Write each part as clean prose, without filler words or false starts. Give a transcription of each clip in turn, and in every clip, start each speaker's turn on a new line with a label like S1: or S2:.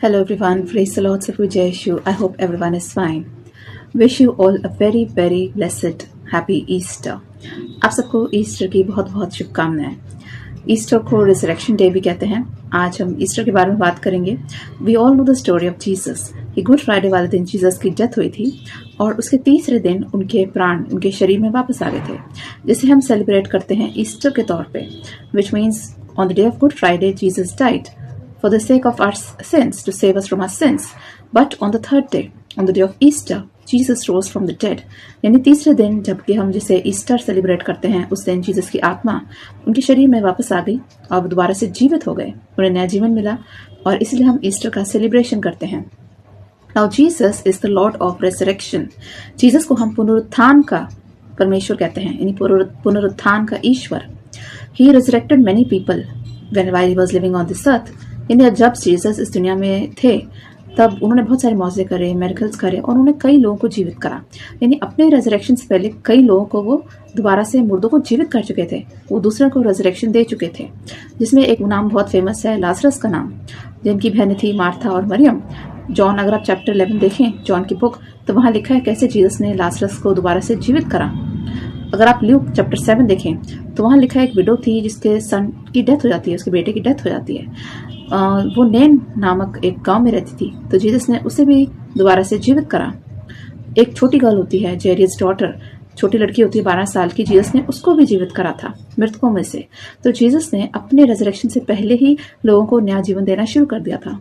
S1: Hello everyone, praise the Lord, Safu Jeshu. I hope everyone is fine. Wish you all a very very blessed happy Easter. आप सबको Easter की बहुत बहुत शुभकामनाएं। Easter को resurrection day भी कहते हैं। आज हम ईस्टर के बारे में बात करेंगे। We all know the story of Jesus कि गुड फ्राइडे वाले दिन जीसस की डेथ हुई थी और उसके तीसरे दिन उनके प्राण उनके शरीर में वापस आ गए थे, जिसे हम सेलिब्रेट करते हैं ईस्टर के तौर पे, which means on the day of good Friday Jesus died for the sake of our sins, to save us from our sins. But on the third day, on the day of Easter, Jesus rose from the dead. यानी तीसरे दिन जबकि हम जिसे Easter celebrate करते हैं, उस दिन जीसस की आत्मा उनके शरीर में वापस आ गई और दोबारा से जीवित हो गए, उन्हें नया जीवन मिला और इसलिए हम ईस्टर का सेलिब्रेशन करते हैं। Now Jesus is the Lord of Resurrection. Jesus को हम पुनरुत्थान का परमेश्वर कहते हैं, यानी पुनरुत्थान का ईश्वर। He resurrected many people while he was living on this earth. यानी जब जीसस इस दुनिया में थे तब उन्होंने बहुत सारे मौजे करे, मेरिकल्स करे और उन्होंने कई लोगों को जीवित करा। यानी अपने रेजरेक्शन से पहले कई लोगों को वो दोबारा से मुर्दों को जीवित कर चुके थे, वो दूसरे को रेजरेक्शन दे चुके थे, जिसमें एक नाम बहुत फेमस है, लाजरस का नाम, जिनकी बहनें थी मार्था और मरियम। जॉन, अगर आप चैप्टर 11 देखें जॉन की बुक, तो वहाँ लिखा है कैसे जीसस ने लाजरस को दोबारा से जीवित करा। अगर आप ल्यूक चैप्टर 7 देखें तो वहाँ लिखा है एक विडो थी जिसके सन की डेथ हो जाती है, उसके बेटे की डेथ हो जाती है। वो नैन नामक एक गांव में रहती थी, तो जीसस ने उसे भी दोबारा से जीवित करा। एक छोटी गर्ल होती है, जेरियस डॉटर, छोटी लड़की होती है 12 साल की, जीसस ने उसको भी जीवित करा था मृतकों में से। तो जीसस ने अपने रेजरेक्शन से पहले ही लोगों को नया जीवन देना शुरू कर दिया था।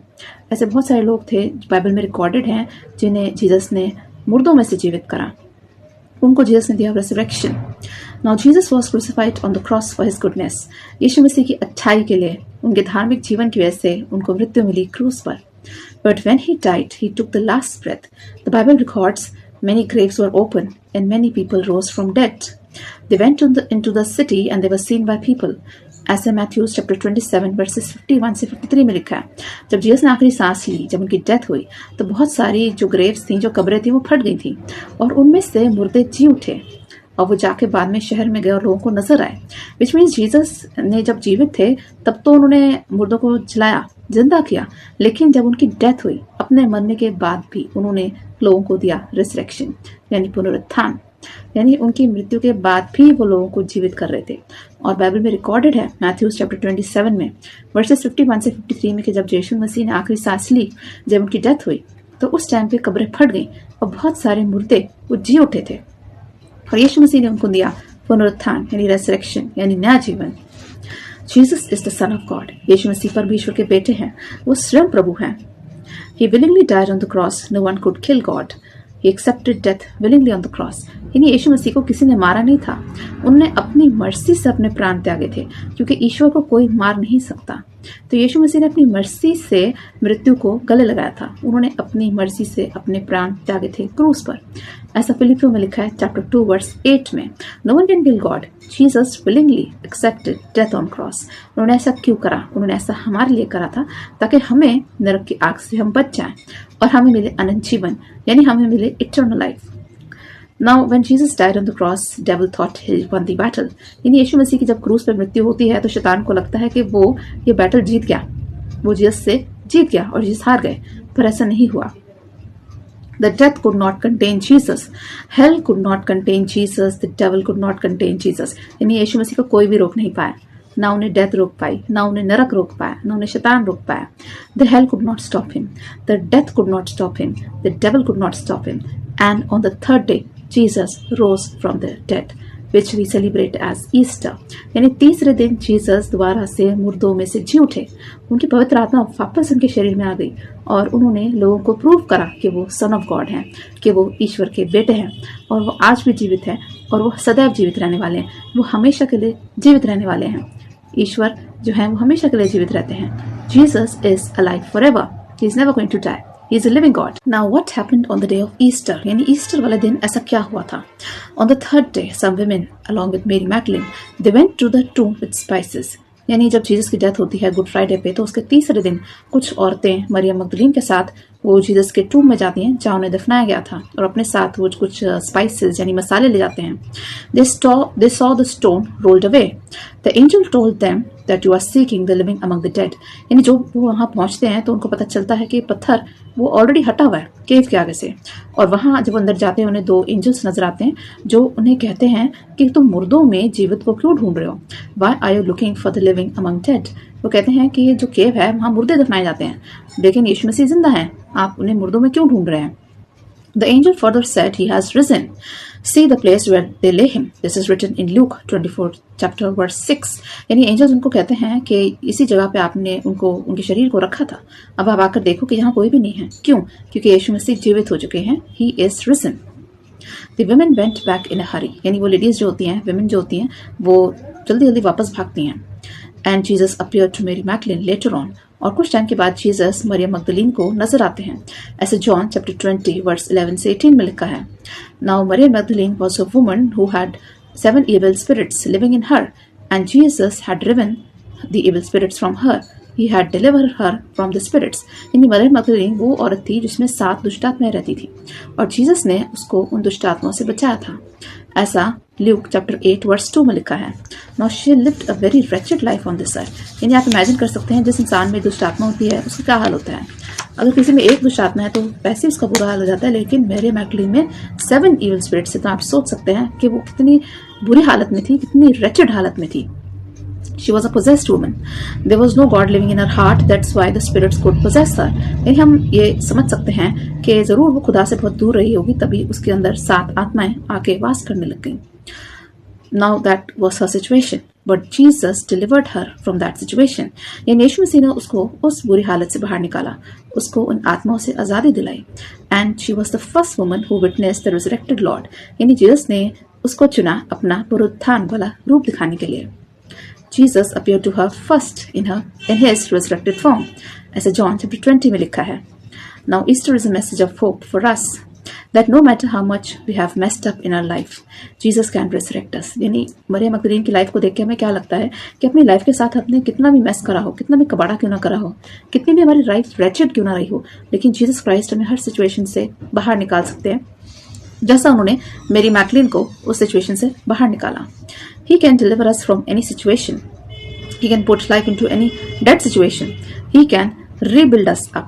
S1: ऐसे बहुत सारे लोग थे बाइबल में रिकॉर्डेड हैं जिन्हें जीसस ने मुर्दों में से जीवित करा, उनको जीसस ने दिया resurrection. Now Jesus was crucified on the cross for his goodness. यीशु मसीह की अच्छाई के लिए, उनके धार्मिक जीवन की वजह से उनको मृत्यु मिली क्रूस पर। But when he died he took the last breath. The Bible records many graves were open and many people rose from dead. They went into the city and they were seen by people. ऐसे Mathews chapter 27 versus 51 से 53 में लिखा है। जब Jesus ने आखिरी सांस ली, जब उनकी डेथ हुई, तो बहुत सारी जो ग्रेव्स थी, जो कब्रें थी, वो फट गई थी और उनमें से मुर्दे जी उठे और वो जाके बाद में शहर में गए और लोगों को नजर आए। विच मीन्स जीसस ने जब जीवित थे तब तो उन्होंने मुर्दों को जलाया, जिंदा किया, लेकिन जब उनकी डेथ हुई, अपने मरने के बाद भी उन्होंने लोगों को दिया रिजरेक्शन, यानी पुनरुत्थान, यानी उनकी मृत्यु के बाद भी वो लोगों को जीवित कर रहे थे। और बाइबल में रिकॉर्डेड है मैथ्यूज चैप्टर 27 में वर्सेस 51 से 53 में कि जब यीशु मसीह ने आखिरी सांस ली, जब उनकी डेथ हुई, तो उस टाइम पे कब्रें फट गई और बहुत सारे मुर्दे वो जी उठे थे और यीशु मसीह ने उनको दिया पुनरुत्थान, यानी रेजरेक्शन, यानी नया जीवन। Jesus is the son of God. यीशु मसीह परमेश्वर के बेटे हैं, वो स्वयं प्रभु हैं। He willingly died on the cross. No one could kill God. He accepted death willingly on the cross. यानी यीशु मसीह को किसी ने मारा नहीं था, उन्होंने अपनी मर्जी से अपने प्राण त्यागे थे, क्योंकि ईश्वर को कोई मार नहीं सकता। तो यीशु मसीह ने अपनी मर्जी से मृत्यु को गले लगाया था, उन्होंने अपनी मर्जी से अपने प्राण त्यागे थे क्रूस पर। ऐसा फिलिपियों में लिखा है चैप्टर 2 वर्स 8 में, no one can kill God, Jesus willingly accepted death on cross. उन्होंने ऐसा क्यों करा? उन्होंने ऐसा हमारे लिए करा था ताकि हमें नरक की आग से हम बच जाएं और हमें मिले अनंत जीवन, यानी हमें मिले eternal life. Now when Jesus died on the cross, devil thought he won the battle. यानी यीशु मसीह की जब क्रूस पर मृत्यु होती है तो शैतान को लगता है कि वो ये बैटल जीत गया, वो जीसस से जीत गया और जीसस हार गए, पर ऐसा नहीं हुआ। The death could not contain Jesus. Hell could not contain Jesus. The devil could not contain Jesus. यानी यीशु मसीह को कोई भी रोक नहीं पाया, ना उन्हें डेथ रोक पाई, ना उन्हें नरक रोक पाया, ना उन्हें शैतान रोक पाया। The hell could not stop him. The death could not stop him. The devil could not stop him. And on the third day, Jesus rose from the dead, which we celebrate as Easter. यानी तीसरे दिन Jesus दोबारा से मुर्दों में से जी उठे, उनकी पवित्र आत्मा वापस उनके शरीर में आ गई और उन्होंने लोगों को प्रूव करा कि वो सन ऑफ गॉड हैं, कि वो ईश्वर के बेटे हैं और वो आज भी जीवित हैं और वो सदैव जीवित रहने वाले हैं, वो हमेशा के लिए जीवित रहने वाले हैं। ईश्वर जो है वो हमेशा के लिए जीवित रहते हैं। Jesus is alive forever, he is never going to die, he is a living God. Now what happened on the day of Easter? यानी ईस्टर वाले दिन ऐसा क्या हुआ था? On the third day, some women, along with Mary Magdalene, they went to the tomb with spices. यानी जब Jesus की डेथ होती है गुड फ्राइडे पे, तो उसके तीसरे दिन कुछ औरतें मरियम मगदलीन के साथ वो जीसस के टूम में जाती हैं जहाँ उन्हें दफनाया गया था और अपने साथ वो कुछ स्पाइसेस यानी मसाले ले जाते हैं। They saw the stone rolled away. The angel told them that you are seeking the living among the dead। यानी जो वो वहां पहुंचते हैं तो उनको पता चलता है कि पत्थर वो ऑलरेडी हटा हुआ है केव के आगे से, और वहां जब अंदर जाते हैं उन्हें दो एंजल्स नजर आते हैं जो उन्हें कहते हैं कि तुम मुर्दों में जीवित को क्यों ढूंढ रहे हो। Why are you looking for the living among dead? वो कहते हैं कि ये जो केव है वहां मुर्दे दफनाए जाते हैं, लेकिन यीशु मसीह जिंदा है, आप उन्हें मुर्दों में क्यों ढूंढ रहे हैं। The angel further said, He has risen. See the place where they lay him. This is written in Luke 24 chapter verse 6। यानी एंजल्स उनको कहते हैं कि इसी जगह पे आपने उनको उनके शरीर को रखा था, अब आप आकर देखो कि यहाँ कोई भी नहीं है। क्यों? क्योंकि यीशु मसीह जीवित हो चुके हैं। He is risen. The women went back in a hurry। यानी वो लेडीज जो होती हैं, women जो होती हैं, वो जल्दी जल्दी वापस भागती हैं। And Jesus appeared to Mary Magdalene later on। और कुछ टाइम के बाद जीसस मरियम मगदलीन को नजर आते हैं। ऐसे जॉन चैप्टर 20 वर्स 11 से 18 में लिखा है, नाउ मरियम Magdalene was a woman who had 7 evil spirits living in her, and Jesus had driven the evil spirits from her। He had delivered her from the spirits। यानी मरियम मगदलीन वो औरत थी जिसमें 7 दुष्ट आत्माएं रहती थी, और जीसस ने उसको उन दुष्ट आत्माओं से बचाया था। ऐसा ल्यूक चैप्टर 8 वर्स 2 में लिखा है। Now she lived a very wretched life on this earth. यानी आप इमेजिन कर सकते हैं जिस इंसान में दुष्ट आत्मा होती है उसका क्या हाल होता है। अगर किसी में एक दुष्ट आत्मा है तो वैसे उसका बुरा हाल हो जाता है, लेकिन मेरे मैगदलीन में 7 evil spirits से तो आप सोच सकते हैं कि वो कितनी बुरी हालत में थी, कितनी रेचेड हालत में थी। She was a possessed woman. There was no God living in her heart. That's why the spirits could possess her। यानी हम ये समझ सकते हैं कि जरूर वो खुदा से बहुत दूर रही होगी, तभी उसके अंदर 7 आत्माएं आके वास करने लग गईं। Now that was her situation, but Jesus delivered her from that situation। यानी यीशु मसीह ने उसको उस बुरी हालत से बाहर निकाला, उसको उन आत्माओं से आजादी दिलाई। And she was the first woman who witnessed the resurrected Lord। यानी जीसस ने उसको चुना अपना पुनरुत्थान वाला रूप दिखाने के लिए। Jesus appeared to her first in his resurrected form। ऐसे जॉन चैप्टर 20 में लिखा है। Now Easter is a message of hope for us that no matter how much we have messed up in our life, Jesus can resurrect us। यानी मरियम मगदलीन की life को देख के हमें क्या लगता है कि अपनी लाइफ के साथ आपने कितना भी मैस करा हो, कितना भी कबाड़ा क्यों ना करा हो, कितनी भी हमारी लाइफ रेचेड क्यों ना रही हो, लेकिन जीसस क्राइस्ट हमें हर सिचुएशन से बाहर निकाल सकते हैं, जैसा उन्होंने मेरी मैगदलीन को उस सिचुएशन से बाहर निकाला। He can deliver us from any situation। He can put life into any dead situation। He can rebuild us up।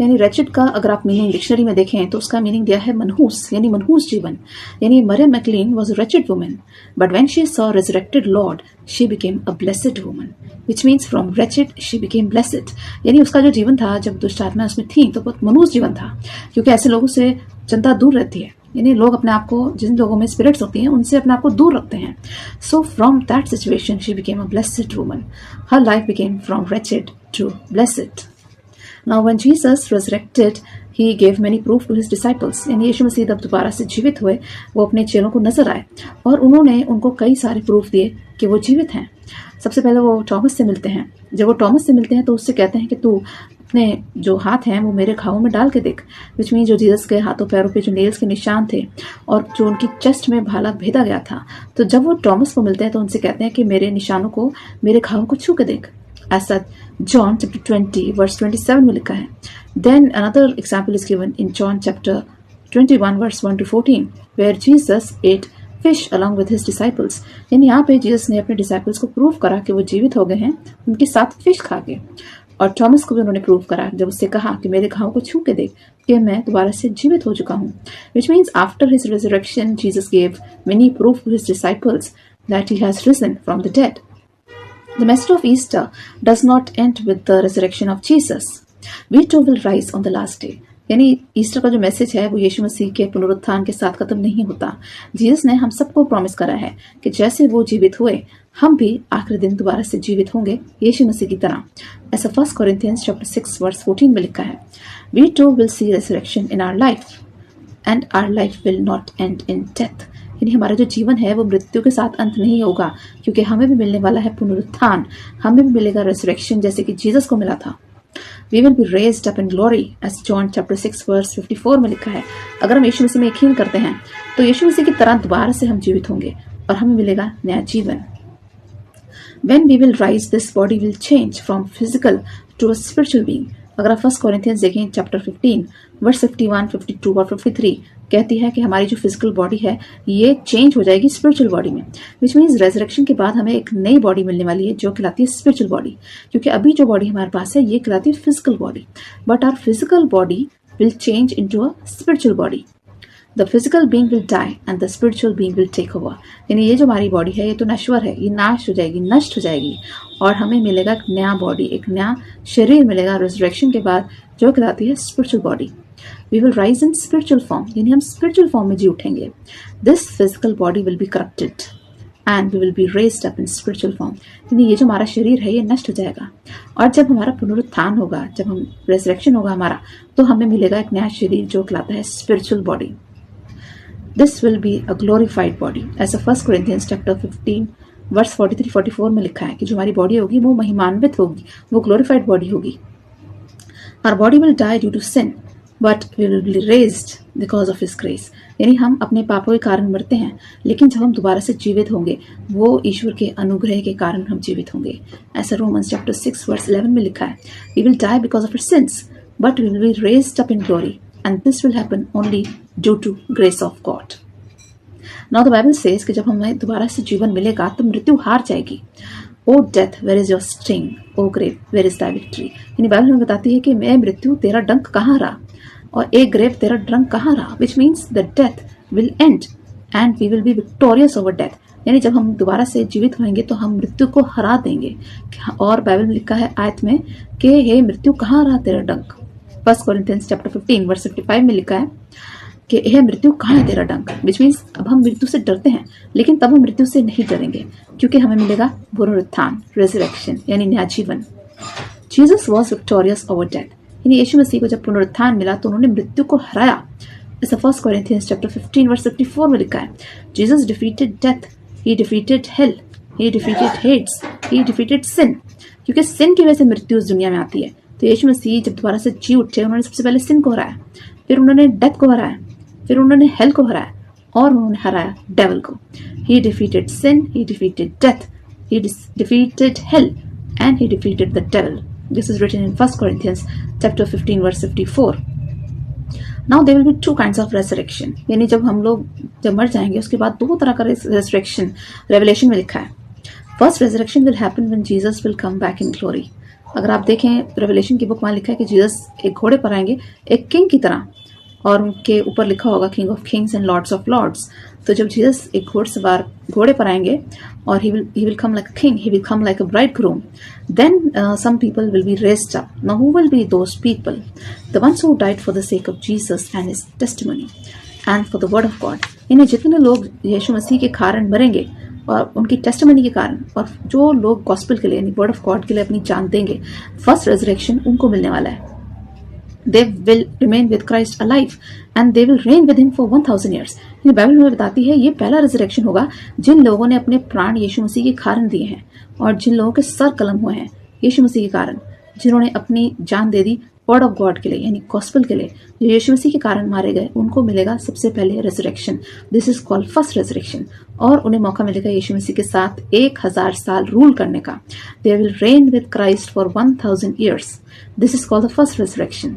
S1: यानी रेचेड का अगर आप मीनिंग डिक्शनरी में देखें तो उसका मीनिंग दिया है मनहूस, यानी मनहूस जीवन। यानी मरियम Magdalene was a wretched woman, but when she saw resurrected Lord she became a blessed woman, which means from wretched she became blessed. यानी उसका जो जीवन था जब दुष्ट आत्मा उसमें थी तो बहुत मनहूस जीवन था, क्योंकि ऐसे लोगों से जनता दूर रहती है। यानी लोग अपने आप को, जिन लोगों में स्पिरिट्स होती हैं उनसे अपने आप को दूर रखते हैं। So from that situation she became a blessed woman. Her life became from wretched to blessed. Now when Jesus resurrected, he gave many proof to his disciples। यानी यीशु मसीह जब दोबारा से जीवित हुए वो अपने चेलों को नजर आए और उन्होंने उनको कई सारे प्रूफ दिए कि वो जीवित हैं। सबसे पहले वो टॉमस से मिलते हैं। जब वो टॉमस से मिलते हैं तो उससे कहते हैं कि तू अपने जो हाथ हैं वो मेरे घावों में डाल के देख, विच मीन जो जीसस के हाथों पैरों पे जो नेल्स के निशान थे और जो उनकी चेस्ट में भाला भेदा गया था। तो जब वो टॉमस को मिलते हैं तो उनसे कहते हैं कि मेरे निशानों को, मेरे घावों को छू के देख। ऐसा जॉन चैप्टर 20 वर्स 27 में लिखा है। Then another example is given in John chapter 21 verse 1 to 14 where Jesus ate fish along with his disciples. यानी यहाँ पे जीसस ने अपने डिसाइपल्स को प्रूव करा कि वो जीवित हो गए हैं उनके साथ फिश खा के, और थॉमस को भी उन्होंने प्रूव करा जब उससे कहा कि मेरे घावों को छू के देख कि मैं दोबारा से जीवित हो चुका हूँ। Which means after his resurrection Jesus gave many proof to his disciples that he has risen from the dead. The message of Easter does not end with the resurrection of Jesus। We too will rise on the last day। यानी Easter का जो message है वो यीशु मसीह के पुनरुत्थान के साथ खत्म नहीं होता। जीसस ने हम सबको प्रॉमिस करा है कि जैसे वो जीवित हुए हम भी आखिरी दिन दोबारा से जीवित होंगे यीशु मसीह की तरह। ऐसा 1 Corinthians chapter 6 verse 14 में लिखा है। We too will see resurrection in our life and our life will not end in death। यानी हमारा जो जीवन है वो मृत्यु के साथ अंत नहीं होगा, क्योंकि हमें भी मिलने वाला है पुनरुत्थान, हमें भी मिलेगा रेसरेक्शन जैसे कि जीसस को मिला था। We will be raised up in glory as John chapter 6 verse 54 में लिखा है। अगर हम यीशु मसीह में यकीन करते हैं तो यीशु मसीह की तरह दोबारा से हम जीवित होंगे और हमें मिलेगा नया जीवन। When we will rise, this body will change from physical to a spiritual being। अगर आप फर्स्ट कोरिंथियंस देखें चैप्टर 15 वर्स 51, 52 और 53 कहती है कि हमारी जो फिजिकल बॉडी है ये चेंज हो जाएगी स्पिरिचुअल बॉडी में, विच मीन्स रेजरेक्शन के बाद हमें एक नई बॉडी मिलने वाली है जो कहलाती है स्पिरिचुअल बॉडी। क्योंकि अभी जो बॉडी हमारे पास है ये कहलाती है physical body, but our physical body will change into a spiritual body. The physical being will die and the spiritual being will take over. यानी ये जो हमारी बॉडी है ये तो नश्वर है, ये नाश हो जाएगी, नष्ट हो जाएगी और हमें मिलेगा एक नया बॉडी, एक नया शरीर मिलेगा रिजरेक्शन के बाद जो कहलाती है spiritual body. We will rise in spiritual form, यानी हम स्पिरिचुअल फॉर्म में जी उठेंगे। This physical body will be corrupted and we will be raised up in spiritual form. यानी ये जो हमारा शरीर है ये नष्ट हो जाएगा और जब हमारा पुनरुत्थान होगा, जब हम रेजरेक्शन होगा हमारा, तो हमें मिलेगा एक नया शरीर जो कहलाता है spiritual body. This will be a glorified body. ऐसा 1 Corinthians chapter 15 वर्स 43-44 में लिखा है कि जो हमारी बॉडी होगी वो महिमान्वित होगी, वो ग्लोरीफाइड बॉडी होगी। Our body will die due to sin, but we will be raised because of His grace. यानी हम अपने पापों के कारण मरते हैं, लेकिन जब हम दोबारा से जीवित होंगे वो ईश्वर के अनुग्रह के कारण हम जीवित होंगे। ऐसा रोमन्स चैप्टर 6 वर्स 11 में लिखा है, We will die because of our sins, but we will be raised up in glory, and this will happen only due to grace of God. Now the Bible says कि जब हमें दोबारा से जीवन मिलेगा तो मृत्यु हार जाएगी। O death, where is your sting? O grave, where is thy victory? यानी बाइबल हमें बताती है कि मैं मृत्यु तेरा डंक कहाँ रहा और एक ग्रेव तेरा डंक कहाँ रहा, which means the death will end and we will be victorious over death. यानी जब हम दोबारा से जीवित होंगे तो हम मृत्यु को हरा देंगे। और बाइबल में लिखा है आयत में कि हे मृत्यु कहाँ रहा तेरा डंक। 1 Corinthians chapter 15 verse 55 में लिखा है कि हे मृत्यु कहाँ है तेरा डंक, which means अब हम मृत्यु से डरते हैं लेकिन तब हम मृत्यु से नहीं डरेंगे क्योंकि हमें मिलेगा पुनरुत्थान, रेजरेक्शन यानी नया जीवन। Jesus was victorious over death, यानी यीशु मसीह को जब पुनरुत्थान मिला तो उन्होंने मृत्यु को हराया। इस 1 Corinthians chapter 15 verse 54 में लिखा है, Jesus defeated death, he defeated hell, he defeated Hades, he defeated sin. क्योंकि सिन की वजह से मृत्यु इस दुनिया में आती है, तो यीशु मसीह जब दोबारा से जी उठे उन्होंने सबसे पहले सिन को हराया, फिर उन्होंने डेथ को हराया, फिर उन्होंने हेल को हराया और उन्होंने हराया डेविल को। He defeated sin, he defeated death, he defeated hell and he defeated the devil. This is written in 1 Corinthians chapter 15 verse 54. Now there will be two kinds of resurrection, यानी जब हम लोग जब मर जाएंगे उसके बाद दो तरह का resurrection रेवलेशन में लिखा है। First resurrection will happen when Jesus will come back in glory. अगर आप देखें रेवलेशन की बुक में लिखा है कि जीसस एक घोड़े पर आएंगे एक किंग की तरह और उनके ऊपर लिखा होगा king of kings and lords of lords. तो जब जीसस एक घोड़सवार घोड़े पर आएंगे और he will come like a king, he will come like a bridegroom, then some people will be raised up. Now who will be those people? The ones who died for the sake of Jesus and his testimony and for the word of God. यानी जितने लोग यीशु मसीह के कारण मरेंगे और उनकी testimony के कारण और जो लोग गॉस्पेल के लिए यानी वर्ड ऑफ गॉड के लिए अपनी जान देंगे, फर्स्ट रेजरेक्शन उनको मिलने वाला है। They will remain with Christ alive and they will reign with him for 1000 years. ये बाइबल हमें बताती है ये पहला रिजरेक्शन होगा जिन लोगों ने अपने प्राण यीशु मसीह के कारण दिए हैं और जिन लोगों के सर कलम हुए हैं यीशु मसीह के कारण, जिन्होंने अपनी जान दे दी वर्ड ऑफ गॉड के लिए यानी गॉस्पेल के लिए, जो यीशु मसीह के कारण मारे गए उनको मिलेगा सबसे पहले resurrection. This is called first resurrection और उन्हें मौका मिलेगा यीशु मसीह के साथ 1000 साल रूल करने का। They will reign with Christ for 1000 years. This is called the first resurrection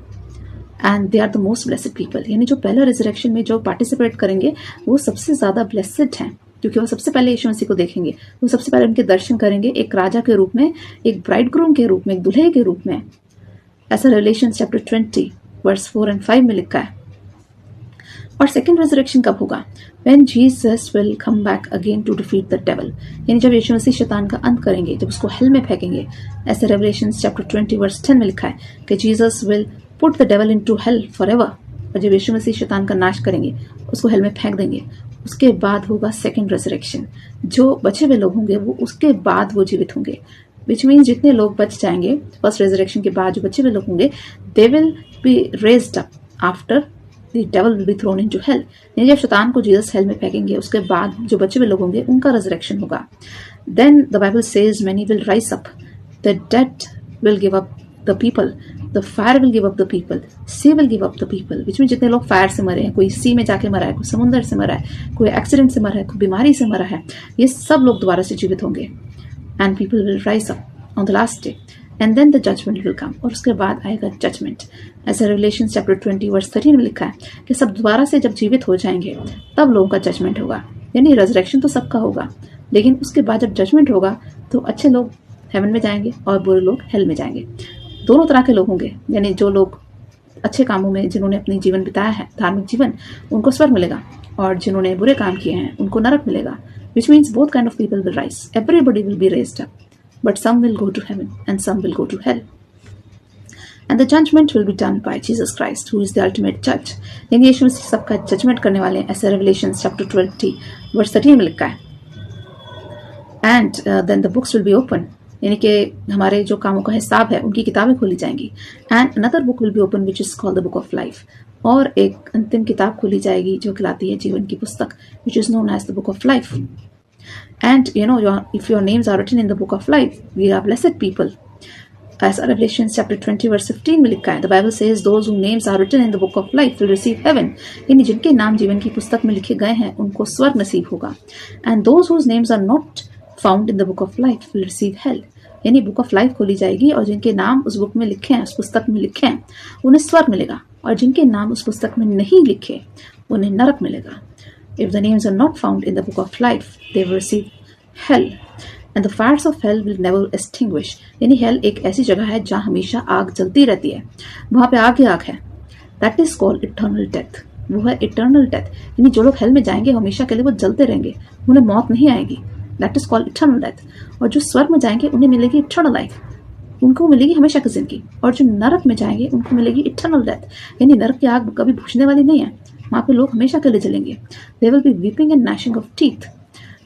S1: and they are the most blessed people. यानी जो पहला रेजरेक्शन में जो पार्टिसिपेट करेंगे वो सबसे ज्यादा ब्लेसेड हैं क्योंकि वो सबसे पहले यीशु मसीह को देखेंगे, वो सबसे पहले उनके दर्शन करेंगे एक राजा के रूप में, एक ब्राइडग्रूम के रूप में, एक दुल्हे के रूप में। ऐसा रेवलेशन चैप्टर 20 वर्स 4 and 5 में लिखा है। और सेकंड रेजरेक्शन कब होगा? When Jesus will come back again to defeat the devil. यानी जब यीशु मसीह शैतान का अंत करेंगे, जब उसको हेल में फेंकेंगे। ऐसे रेवलेशन चैप्टर 20 वर्स 10 में लिखा है कि Jesus will put the devil into hello forever. और जब यीशु मसीह शैतान का नाश करेंगे, उसको हेल में फेंक देंगे, उसके बाद होगा सेकंड रेजरेक्शन। जो बचे हुए लोग होंगे वो उसके बाद वो जीवित होंगे, विच मीन्स जितने लोग बच जाएंगे फर्स्ट रेजरेक्शन के बाद जो बचे हुए लोग होंगे they will be raised up after the devil will be thrown into hello. यानी जब शैतान को जीसस हेल में फेंकेंगे उसके बाद जो बचे हुए लोग होंगे उनका रेजरेक्शन होगा। Then the Bible says many will rise up, the dead will give up the people, the fire will give up the people, sea will give up the people. Which mean जितने लोग fire से मरे हैं, कोई सी में जाके मरा है, कोई समुद्र से मरा है, कोई एक्सीडेंट से मरा है, कोई बीमारी से मरा है, ये सब लोग दोबारा से जीवित होंगे। And people will rise up on the last day and then the judgment will come, और उसके बाद आएगा जजमेंट। ऐसा रिवलेशन चैप्टर 20 वर्स 13 में लिखा है कि सब दोबारा से जब जीवित हो जाएंगे तब लोगों का जजमेंट होगा। यानी रेजरेक्शन तो सबका होगा, लेकिन उसके बाद जब जजमेंट होगा तो अच्छे लोग हेवन में जाएंगे और बुरे लोग हेल में जाएंगे। दोनों तरह के लोग होंगे, यानी जो लोग अच्छे कामों में जिन्होंने अपनी जीवन बिताया है, धार्मिक जीवन, उनको स्वर्ग मिलेगा, और जिन्होंने बुरे काम किए हैं उनको नरक मिलेगा। Which means both kind of people will rise. Everybody will be raised up. But some will go to heaven and some will go to hell. And the judgment will be done by Jesus Christ, who is the ultimate judge. यानी यीशु मसीह सबका judgement करने वाले हैं, ऐसा Revelation chapter 20 verse 13 में लिखा है। And then the books will be open. यानी कि हमारे जो कामों का हिसाब है उनकी किताबें खोली जाएंगी। And another book will be open which is called the book of life. और एक अंतिम किताब खोली जाएगी जो कहलाती है जीवन की पुस्तक, which is known as the book of life. And if your names are written in the book of life, we are blessed people. As Revelation chapter 20 verse 15 में लिखा है, the Bible says those whose names are written in the book of life will receive heaven. यानी जिनके नाम जीवन की पुस्तक में लिखे गए हैं उनको स्वर्ग नसीब होगा। And those whose names are not found in the book of life will receive hell. यानी बुक ऑफ लाइफ खोली जाएगी और जिनके नाम उस बुक में लिखे हैं, उस पुस्तक में लिखे हैं, उन्हें स्वर्ग मिलेगा, और जिनके नाम उस पुस्तक में नहीं लिखे उन्हें नरक मिलेगा। If the names are not found in the book of life, they will receive hell, and the fires of hell will never extinguish. यानी hell एक ऐसी जगह है जहाँ हमेशा आग जलती रहती है, वहां पे आग ही आग है। That is called eternal death. वो है eternal death, यानी जो लोग hell में जाएंगे हमेशा के लिए वो जलते रहेंगे, उन्हें मौत नहीं आएगी। That is called eternal death. और जो स्वर्ग में जाएंगे उन्हें मिलेगी eternal life, उनको मिलेगी हमेशा की जिंदगी। और जो नरक में जाएंगे उनको मिलेगी eternal death, यानी नरक की आग कभी बुझने वाली नहीं है, वहां पे लोग हमेशा के लिए जलेंगे। There will be weeping and gnashing of teeth,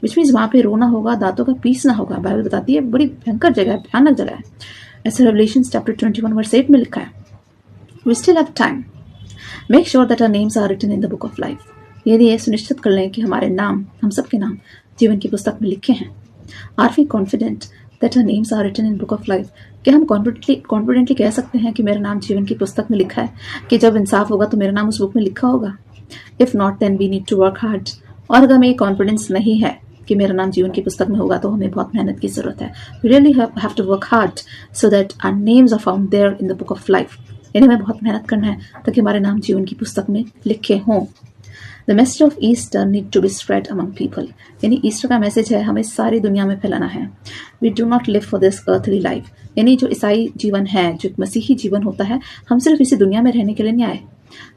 S1: which means वहां पे रोना होगा, दांतों का पीसना होगा। बाइबल बताती है बड़ी भयंकर जगह है, भयानक जगह है। ऐसे रेवलेशन चैप्टर 21 वर्स 8 में लिखा है, We still have time. Make sure that our names are written in the book of life. ये सुनिश्चित कर लें कि हमारे नाम, हम सबके नाम जीवन की पुस्तक में लिखे हैं। Are we confident that our names are written in book of life? क्या हम कॉन्फिडेंटली कह सकते हैं कि मेरा नाम जीवन की पुस्तक में लिखा है, कि जब इंसाफ होगा तो मेरा नाम उस बुक में लिखा होगा? If not, then we need to work hard. और अगर हमें कॉन्फिडेंस नहीं है कि मेरा नाम जीवन की पुस्तक में होगा तो हमें बहुत मेहनत की जरूरत है। We really have to work hard so that our names are found there in the book of life. यानी हमें बहुत मेहनत करना है ताकि हमारे नाम जीवन की पुस्तक में लिखे हों। The message of Easter need to be spread among people. यानी ईस्टर का मैसेज है हमें सारी दुनिया में फैलाना है। We do not live for this earthly life. यानी जो ईसाई जीवन है, जो मसीही जीवन होता है, हम सिर्फ इसी दुनिया में रहने के लिए नहीं आए।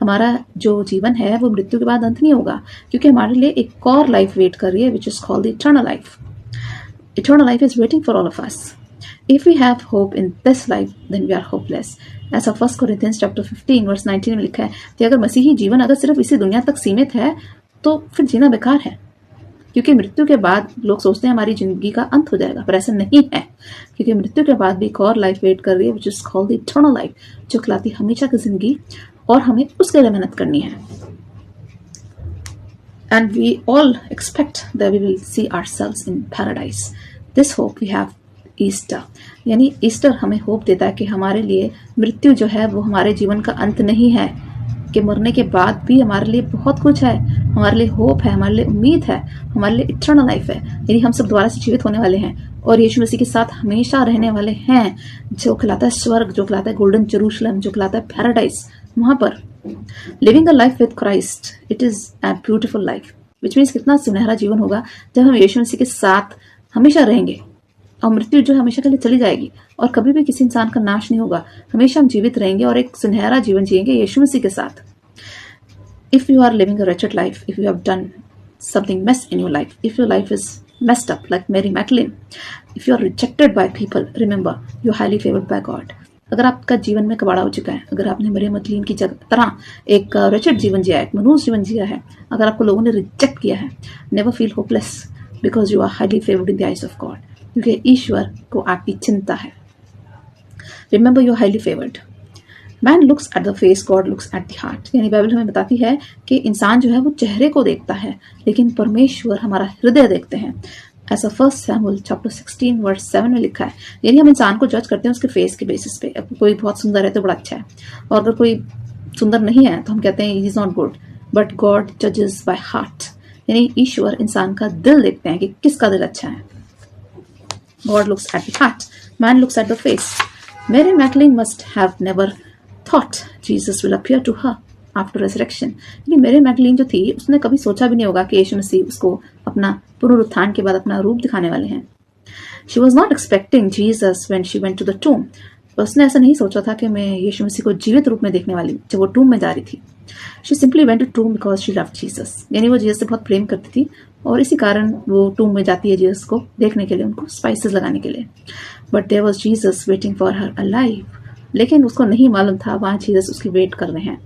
S1: हमारा जो जीवन है वो मृत्यु के बाद अंत नहीं होगा, क्योंकि हमारे लिए एक और लाइफ वेट कर रही है, which is called the eternal life. Eternal life is waiting for all of us. If we have hope in this life, then we are hopeless. ऐसा 1 Corinthians chapter 15 verse 19 में लिखा है कि अगर मसीही जीवन अगर सिर्फ इसी दुनिया तक सीमित है तो फिर जीना बेकार है, क्योंकि मृत्यु के बाद लोग सोचते हैं हमारी जिंदगी का अंत हो जाएगा, पर ऐसा नहीं है, क्योंकि मृत्यु के बाद भी एक और लाइफ वेट कर रही है, which is called the eternal life, जो कहलाती हमेशा की जिंदगी, और हमें उसके लिए मेहनत करनी है। And we all expect that we will see ourselves in paradise. This hope we have Easter, यानी ईस्टर हमें होप देता है कि हमारे लिए मृत्यु जो है वो हमारे जीवन का अंत नहीं है, कि मरने के बाद भी हमारे लिए बहुत कुछ है, हमारे लिए होप है, हमारे लिए उम्मीद है, हमारे लिए इटर्नल लाइफ है। यानी हम सब दोबारा से जीवित होने वाले हैं और यीशु मसीह के साथ हमेशा रहने वाले हैं, जो कहलाता है स्वर्ग, जो कहलाता है गोल्डन जेरूशलम, जो कहलाता है पैराडाइज। वहां पर living a life with Christ, it is a beautiful life, which means कितना सुनहरा जीवन होगा जब हम यीशु मसीह के साथ हमेशा रहेंगे, और मृत्यु जो हमेशा के लिए चली जाएगी और कभी भी किसी इंसान का नाश नहीं होगा, हमेशा हम जीवित रहेंगे और एक सुनहरा जीवन जिएंगे यीशु मसीह के साथ। If you are living a wretched life, if you have done something mess in your life, if your life is messed up like Mary Magdalene, if you are rejected by people, remember you are highly favored by God. अगर आपका जीवन में कबाड़ा हो चुका है, अगर आपने मरियम मगदलीन की तरह एक wretched जीवन जिया है, एक मनुष्य जीवन जिया है, अगर आपको लोगों ने रिजेक्ट किया है, never feel hopeless because you are highly favored in the eyes of God. क्योंकि ईश्वर को आपकी चिंता है। Remember you are highly favored. Man looks at the face, God looks at the heart. यानी बाइबल हमें बताती है कि इंसान जो है वो चेहरे को देखता है, लेकिन परमेश्वर हमारा हृदय देखते हैं। ऐसा 1 Samuel chapter 16 verse 7 में लिखा है। यानी हम इंसान को जज करते हैं उसके फेस के बेसिस पे। अब कोई बहुत सुंदर है तो बड़ा अच्छा है, और अगर कोई सुंदर नहीं है तो हम कहते हैं he is not good. But God judges by heart. यानी ईश्वर इंसान का दिल देखते हैं कि किसका दिल अच्छा है। God looks at the heart, man looks at the face. Mary Magdalene must have never thought Jesus will appear to her after resurrection. यानी मेरी मैगडलीन जो थी उसने कभी सोचा भी नहीं होगा कि यीशु मसीह उसको अपना पुनरुत्थान के बाद अपना रूप दिखाने वाले हैं. She was not expecting Jesus when she went to the tomb. उसने ऐसा नहीं सोचा था कि मैं यीशु मसीह को जीवित रूप में देखने वाली जब वो टूम में जा रही थी. She simply went to tomb because she loved Jesus. यानी वो जीसस से बहुत प्रेम करती थी और इसी कारण वो टूम में जाती है जीसस को देखने के लिए, उनको स्पाइसेस लगाने के लिए. But there was Jesus waiting for her alive. लेकिन उसको नहीं मालूम था वहाँ जीसस उसकी वेट कर रहे हैं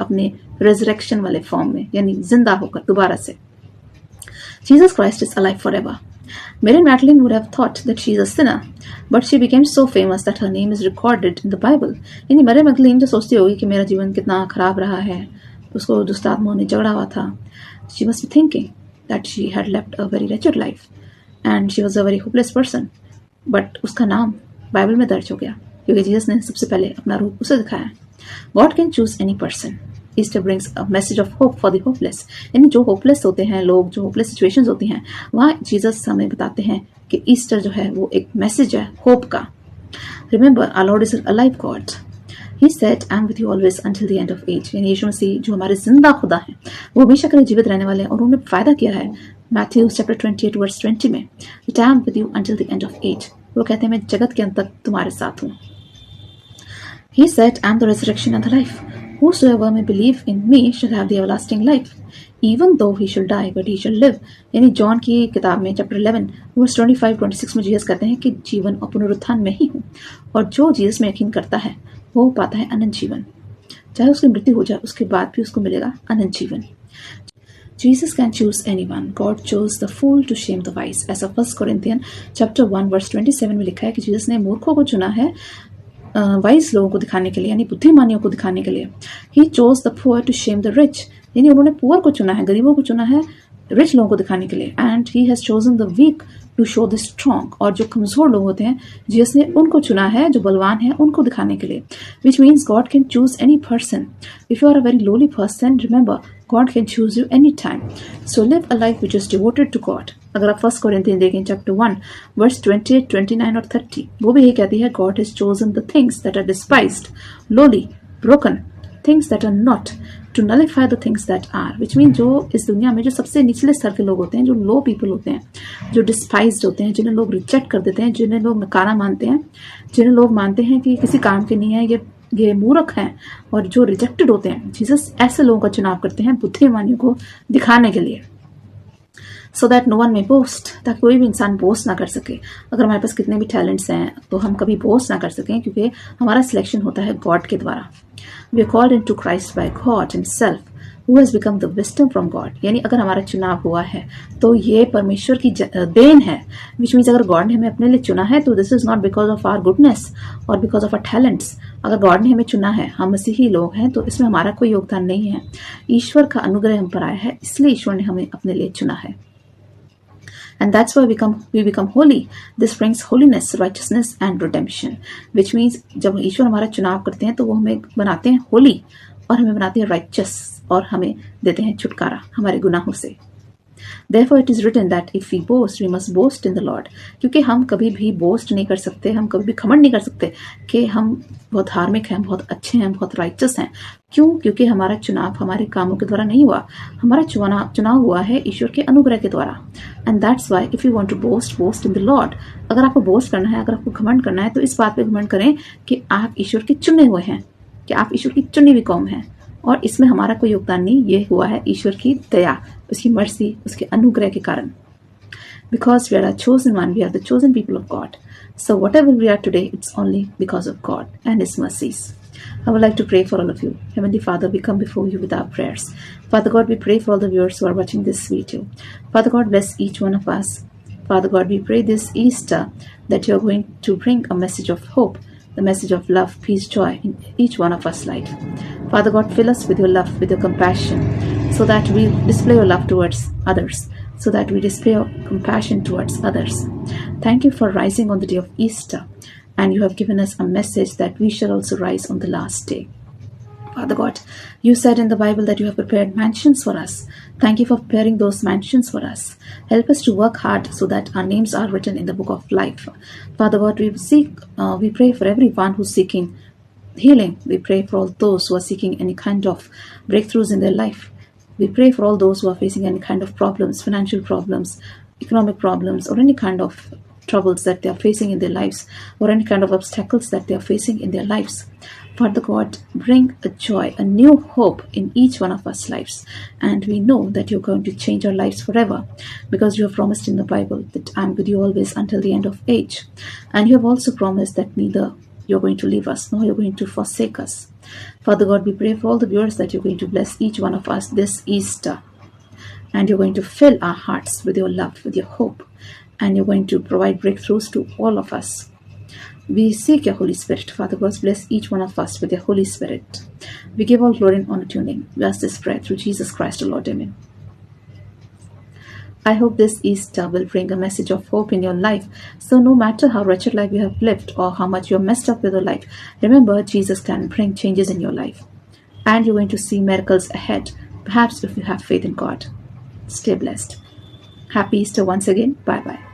S1: अपने रेजरेक्शन वाले फॉर्म में, यानी जिंदा होकर दोबारा से. Jesus Christ is alive forever. Mary Magdalene would have thought that she is a sinner, but she became so famous that her name is recorded in the Bible. यानी मैरी मैगडलीन जो सोचती होगी कि मेरा जीवन कितना खराब रहा है, उसको दुष्ट आत्माओं ने झगड़ा हुआ था. She must be thinking that she had left a very wretched life and she was a very hopeless person. But उसका नाम बाइबल में दर्ज हो गया क्योंकि जीसस ने सबसे पहले अपना रूप उसे दिखाया. God can choose any person. Easter brings a message of hope for the hopeless. यानी जो होपलेस होते हैं लोग, जो होपलेस सिचुएशंस होती हैं, वहाँ जीसस हमें बताते हैं कि ईस्टर जो है वो एक मैसेज है होप का. Remember, our Lord is a alive God. He said, "I am with you always until the end of age." यानी यीशु मसीह जो हमारे जिंदा खुदा हैं, वो हमेशा के लिए जीवित रहने वाले हैं और उन्होंने वायदा किया है मैथ्यू चैप्टर 28 वर्स 20 में, "That I am with you until the end of age." वो कहते हैं मैं जगत के अंत तक तुम्हारे साथ हूँ. He said, "I am the resurrection and the life. Whosoever may believe in me shall have the everlasting life. Even though he shall die, but he shall live." यानी जॉन की किताब में चैप्टर 11 वर्स 25-26 में Jesus कहते हैं कि जीवन और पुनरुत्थान में ही हूँ और जो जीसस में यकीन करता है वो पाता है अनंत जीवन. चाहे उसकी मृत्यु हो जाए उसके बाद भी उसको मिलेगा अनंत जीवन. Jesus can choose anyone. God chose the fool to shame the wise. ऐसा 1 Corinthians chapter 1 verse 27 में लिखा है कि जीसस ने मूर्खों को चुना है वाइज लोगों को दिखाने के लिए, यानी बुद्धिमानियों को दिखाने के लिए. He chose the poor to shame the rich. यानी उन्होंने पुअर को चुना है, गरीबों को चुना है रिच लोगों को दिखाने के लिए. And he has chosen the weak to show the strong. और जो कमजोर लोग होते हैं जीसस ने उनको चुना है, जो बलवान है उनको दिखाने के लिए. Which means God can choose any person. If you are a very lowly person, remember God can choose you anytime. So live a life which is devoted to God. अगर आप 1 Corinthians देखें चैप्टर 1 वर्स 28, 29 और 30, वो भी यही कहती है God has chosen the things that are despised, lowly, broken, things that are not, to nullify the things that are. Which means जो इस दुनिया में जो सबसे निचले स्तर के लोग होते हैं, जो लो पीपल होते हैं, जो डिस्पाइज्ड होते हैं, जिन्हें लोग रिजेक्ट कर देते हैं, जिन्हें लोग नकारा मानते हैं, जिन्हें लोग मानते हैं कि किसी काम के नहीं है, ये मूर्ख हैं और जो रिजेक्टेड होते हैं, जीसस ऐसे लोगों का चुनाव करते हैं बुद्धिमानियों को दिखाने के लिए. So that no one may boast, ताकि कोई भी इंसान बोस्ट ना कर सके. अगर हमारे पास कितने भी टैलेंट्स हैं तो हम कभी बोस्ट ना कर सकें क्योंकि हमारा सिलेक्शन होता है गॉड के द्वारा. We are called into Christ by God himself, who has become the wisdom from God. यानी अगर हमारा चुनाव हुआ है तो ये परमेश्वर की देन है. Which means अगर गॉड ने हमें अपने लिए चुना है तो this is not because of our goodness or because of our talents. अगर गॉड ने हमें चुना है, हम मसीही लोग हैं, तो इसमें हमारा कोई योगदान नहीं है. ईश्वर का अनुग्रह हम पर आया है, इसलिए ईश्वर ने हमें अपने लिए चुना है. And that's why we become holy. This brings holiness, righteousness and redemption. Which means जब ईश्वर हमारा चुनाव करते हैं तो वो हमें बनाते हैं holy और हमें बनाते हैं righteous और हमें देते हैं छुटकारा हमारे गुनाहों से. Therefore it is written that if we boast, we must boast in the Lord. क्योंकि हम कभी भी बोस्ट नहीं कर सकते, हम कभी भी घमंड नहीं कर सकते कि हम बहुत धार्मिक हैं, बहुत अच्छे हैं, बहुत राइचस हैं. क्यों? क्योंकि हमारा चुनाव हमारे कामों के द्वारा नहीं हुआ, हमारा चुनाव हुआ है ईश्वर के अनुग्रह के द्वारा. And that's why if you want to boast, boast in the Lord. अगर आपको बोस्ट करना है, अगर आपको घमंड करना है तो इस बात पे घमंड करें कि आप ईश्वर के चुने हुए हैं, कि आप ईश्वर की चुनी हुई कौम हैं और इसमें हमारा कोई योगदान नहीं. ये हुआ है ईश्वर की दया, उसकी मर्सी, उसके अनुग्रह के कारण. Because we are a chosen one, we are the chosen people of God. So whatever we are today, it's only because of God and His mercies. I would like to pray for all of you. Heavenly Father, we come before you with our prayers. Father God, we pray for all the viewers who are watching this video. Father God, bless each one of us. Father God, we pray this Easter that you are going to bring a message of hope, the message of love, peace, joy in each one of us' life. Father God, fill us with your love, with your compassion, so that we display your love towards others, so that we display your compassion towards others. Thank you for rising on the day of Easter, and you have given us a message that we shall also rise on the last day. Father God, you said in the Bible that you have prepared mansions for us. Thank you for preparing those mansions for us. Help us to work hard so that our names are written in the book of life. Father God, we pray for everyone who's seeking healing. We pray for all those who are seeking any kind of breakthroughs in their life. We pray for all those who are facing any kind of problems, financial problems, economic problems, or any kind of troubles that they are facing in their lives, or any kind of obstacles that they are facing in their lives. Father God, bring a joy, a new hope in each one of us lives. And we know that you're going to change our lives forever, because you have promised in the Bible that I'm with you always until the end of age. And you have also promised that neither you're going to leave us nor you're going to forsake us. Father God, we pray for all the viewers that you're going to bless each one of us this Easter. And you're going to fill our hearts with your love, with your hope. And you're going to provide breakthroughs to all of us. We seek your Holy Spirit. Father God, bless each one of us with your Holy Spirit. We give all glory and honor to your name. We ask this prayer through Jesus Christ, our Lord. Amen. I hope this Easter will bring a message of hope in your life. So no matter how wretched life you have lived or how much you're messed up with your life, remember Jesus can bring changes in your life. And you're going to see miracles ahead, perhaps if you have faith in God. Stay blessed. Happy Easter once again. Bye-bye.